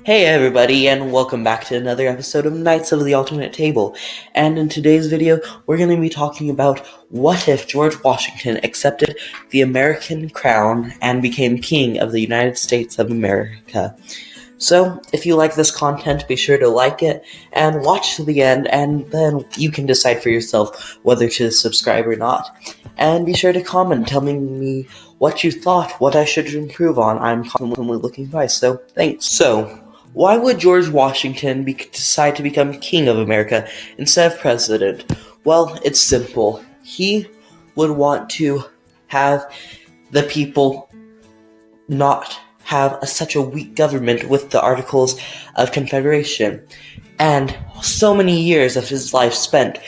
Hey everybody, and welcome back to another episode of Knights of the Alternate Table. And in today's video, we're going to be talking about what if George Washington accepted the American crown and became King of the United States of America. So, if you like this content, be sure to like it and watch to the end, and then you can decide for yourself whether to subscribe or not. And be sure to comment telling me what you thought, what I should improve on. I'm constantly looking by, so thanks. So, why would George Washington decide to become King of America instead of President? Well, it's simple. He would want to have the people not have such a weak government with the Articles of Confederation, and so many years of his life spent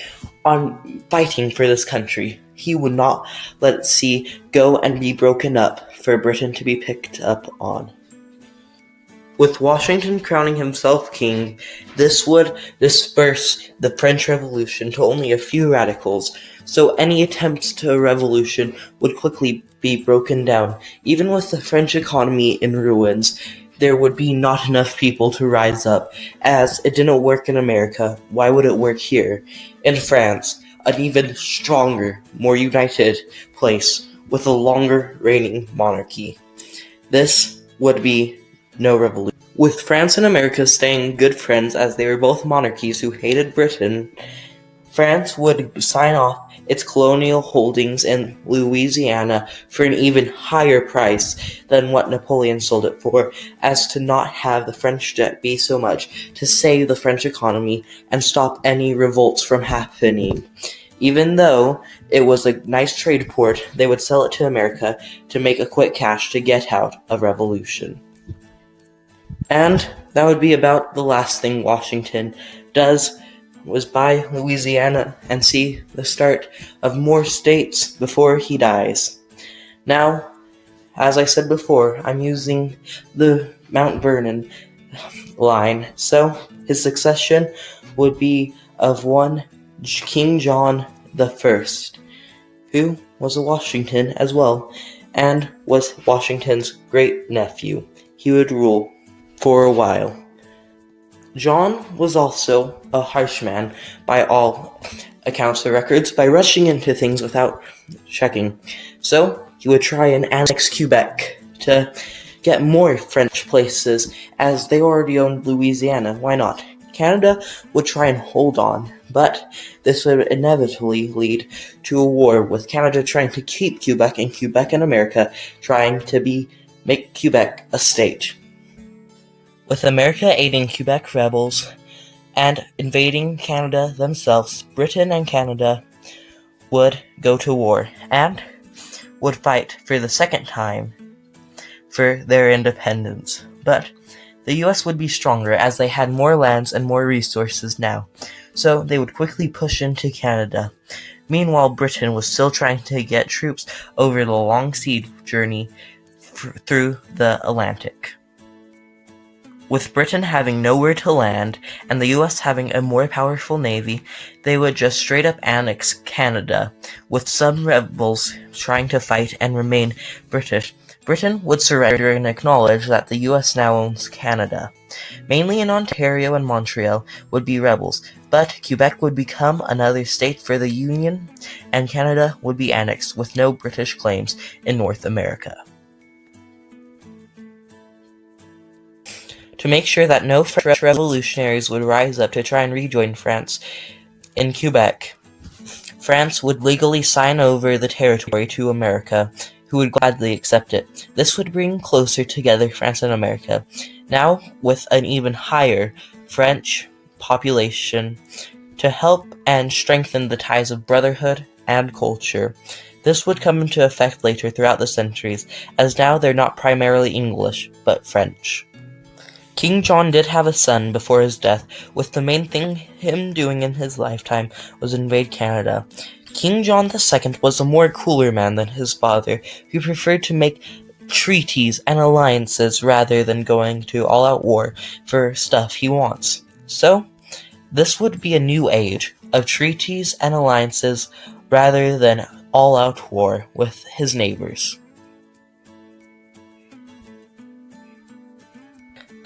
on fighting for this country. He would not let it see go and be broken up for Britain to be picked up on. With Washington crowning himself king, this would disperse the French Revolution to only a few radicals, so any attempts to a revolution would quickly be broken down. Even with the French economy in ruins, there would be not enough people to rise up. As it didn't work in America, why would it work here? In France, an even stronger, more united place with a longer reigning monarchy. This would be no revolution. With France and America staying good friends as they were both monarchies who hated Britain, France would sign off its colonial holdings in Louisiana for an even higher price than what Napoleon sold it for, as to not have the French debt be so much to save the French economy and stop any revolts from happening. Even though it was a nice trade port, they would sell it to America to make a quick cash to get out of revolution. And that would be about the last thing Washington does, was buy Louisiana and see the start of more states before he dies. Now, as I said before, I'm using the Mount Vernon line, so his succession would be of one King John I, who was a Washington as well, and was Washington's great-nephew. He would rule for a while. John was also a harsh man by all accounts of records, by rushing into things without checking. So he would try and annex Quebec to get more French places, as they already owned Louisiana. Why not? Canada would try and hold on, but this would inevitably lead to a war, with Canada trying to keep Quebec and Quebec and America trying to make Quebec a state. With America aiding Quebec rebels and invading Canada themselves, Britain and Canada would go to war and would fight for the second time for their independence. But the US would be stronger, as they had more lands and more resources now, so they would quickly push into Canada. Meanwhile, Britain was still trying to get troops over the long sea journey through the Atlantic. With Britain having nowhere to land, and the US having a more powerful navy, they would just straight up annex Canada, with some rebels trying to fight and remain British. Britain would surrender and acknowledge that the US now owns Canada. Mainly in Ontario and Montreal would be rebels, but Quebec would become another state for the Union, and Canada would be annexed with no British claims in North America. To make sure that no French revolutionaries would rise up to try and rejoin France in Quebec, France would legally sign over the territory to America, who would gladly accept it. This would bring closer together France and America, now with an even higher French population, to help and strengthen the ties of brotherhood and culture. This would come into effect later throughout the centuries, as now they're not primarily English, but French. King John did have a son before his death, with the main thing him doing in his lifetime was invade Canada. King John II was a more cooler man than his father, who preferred to make treaties and alliances rather than going to all-out war for stuff he wants. So, this would be a new age of treaties and alliances rather than all-out war with his neighbors.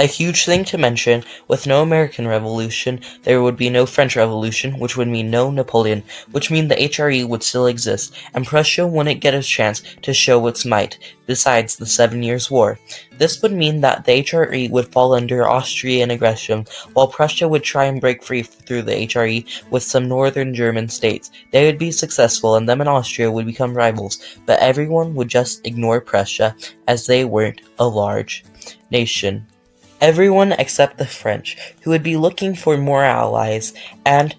A huge thing to mention, with no American Revolution, there would be no French Revolution, which would mean no Napoleon, which means the HRE would still exist, and Prussia wouldn't get a chance to show its might, besides the 7 Years' War. This would mean that the HRE would fall under Austrian aggression, while Prussia would try and break free through the HRE with some northern German states. They would be successful, and them and Austria would become rivals, but everyone would just ignore Prussia, as they weren't a large nation. Everyone except the French, who would be looking for more allies, and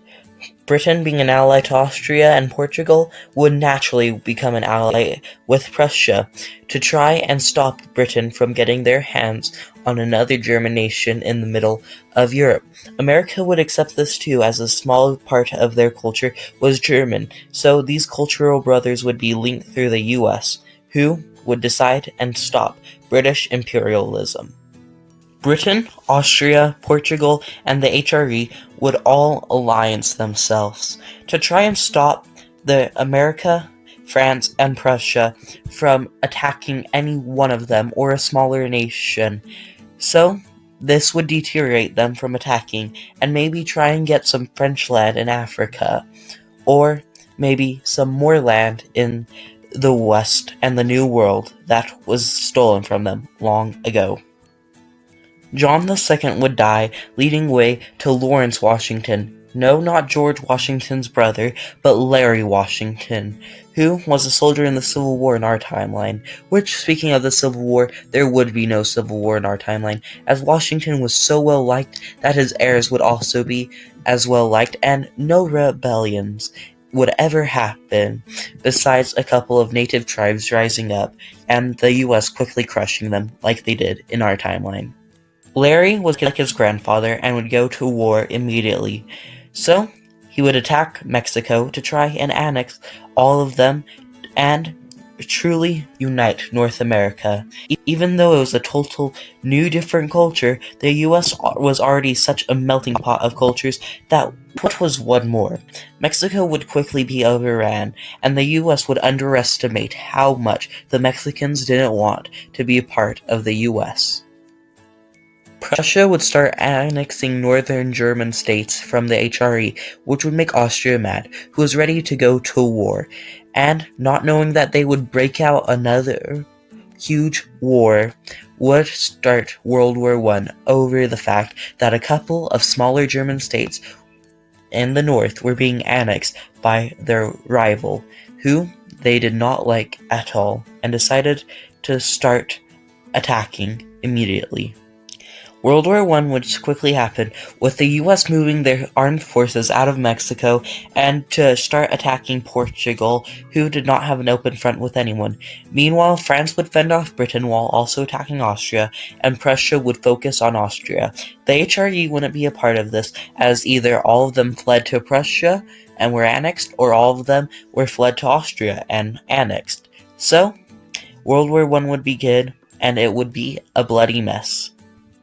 Britain, being an ally to Austria and Portugal, would naturally become an ally with Prussia to try and stop Britain from getting their hands on another German nation in the middle of Europe. America would accept this too, as a small part of their culture was German, so these cultural brothers would be linked through the US, who would decide and stop British imperialism. Britain, Austria, Portugal, and the HRE would all alliance themselves to try and stop the America, France, and Prussia from attacking any one of them or a smaller nation. So, this would deteriorate them from attacking and maybe try and get some French land in Africa, or maybe some more land in the West and the New World that was stolen from them long ago. John II would die, leading way to Lawrence Washington. No, not George Washington's brother, but Larry Washington, who was a soldier in the Civil War in our timeline. Which, speaking of the Civil War, there would be no Civil War in our timeline, as Washington was so well liked that his heirs would also be as well liked, and no rebellions would ever happen, besides a couple of native tribes rising up, and the US quickly crushing them like they did in our timeline. Larry was like his grandfather and would go to war immediately, so he would attack Mexico to try and annex all of them and truly unite North America. Even though it was a total new different culture, the US was already such a melting pot of cultures that what was one more? Mexico would quickly be overran, and the US would underestimate how much the Mexicans didn't want to be a part of the US. Prussia would start annexing northern German states from the HRE, which would make Austria mad, who was ready to go to war, and not knowing that they would break out another huge war, would start World War I over the fact that a couple of smaller German states in the north were being annexed by their rival, who they did not like at all, and decided to start attacking immediately. World War I would quickly happen, with the US moving their armed forces out of Mexico and to start attacking Portugal, who did not have an open front with anyone. Meanwhile, France would fend off Britain while also attacking Austria, and Prussia would focus on Austria. The HRE wouldn't be a part of this, as either all of them fled to Prussia and were annexed, or all of them were fled to Austria and annexed. So, World War I would begin, and it would be a bloody mess.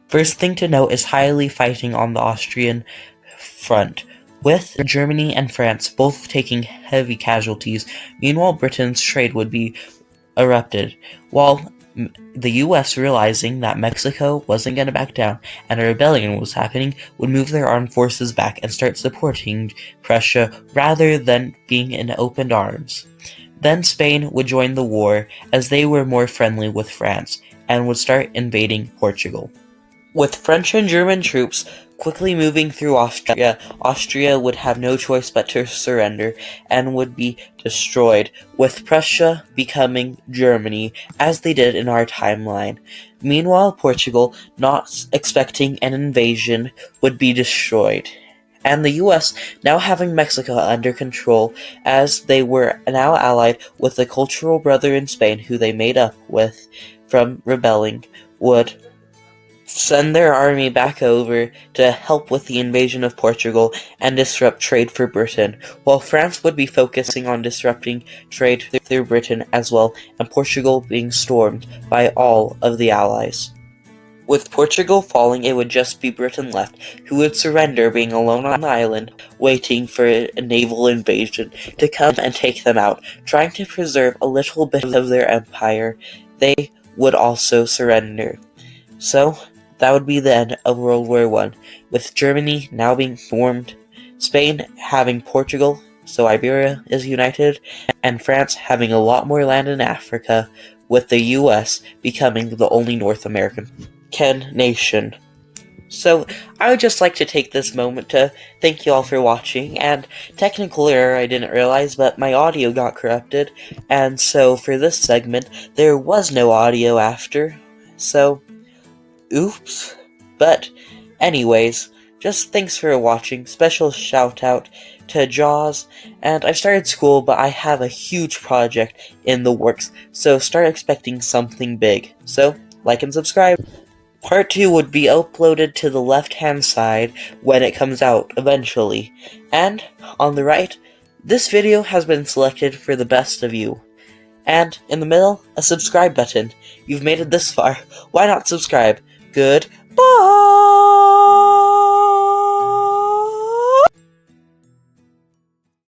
First thing to note is highly fighting on the Austrian front, with Germany and France both taking heavy casualties. Meanwhile, Britain's trade would be erupted, while the US, realizing that Mexico wasn't going to back down and a rebellion was happening, would move their armed forces back and start supporting Prussia rather than being in open arms. Then Spain would join the war, as they were more friendly with France, and would start invading Portugal. With French and German troops quickly moving through Austria, Austria would have no choice but to surrender and would be destroyed, with Prussia becoming Germany, as they did in our timeline. Meanwhile, Portugal, not expecting an invasion, would be destroyed. And the US, now having Mexico under control, as they were now allied with the cultural brother in Spain who they made up with from rebelling, would send their army back over to help with the invasion of Portugal and disrupt trade for Britain, while France would be focusing on disrupting trade through Britain as well, and Portugal being stormed by all of the allies. With Portugal falling, it would just be Britain left, who would surrender, being alone on the island, waiting for a naval invasion to come and take them out, trying to preserve a little bit of their empire. They would also surrender. So, that would be the end of World War I, with Germany now being formed, Spain having Portugal, so Iberia is united, and France having a lot more land in Africa, with the US becoming the only North American nation. So, I would just like to take this moment to thank you all for watching, and technical error I didn't realize, but my audio got corrupted, and so for this segment, there was no audio after, so, oops. But, anyways, just thanks for watching, special shout out to Jaws, and I've started school, but I have a huge project in the works, so start expecting something big. So, like and subscribe. Part 2 would be uploaded to the left-hand side when it comes out, eventually. And, on the right, this video has been selected for the best of you. And, in the middle, a subscribe button. You've made it this far. Why not subscribe? Goodbye!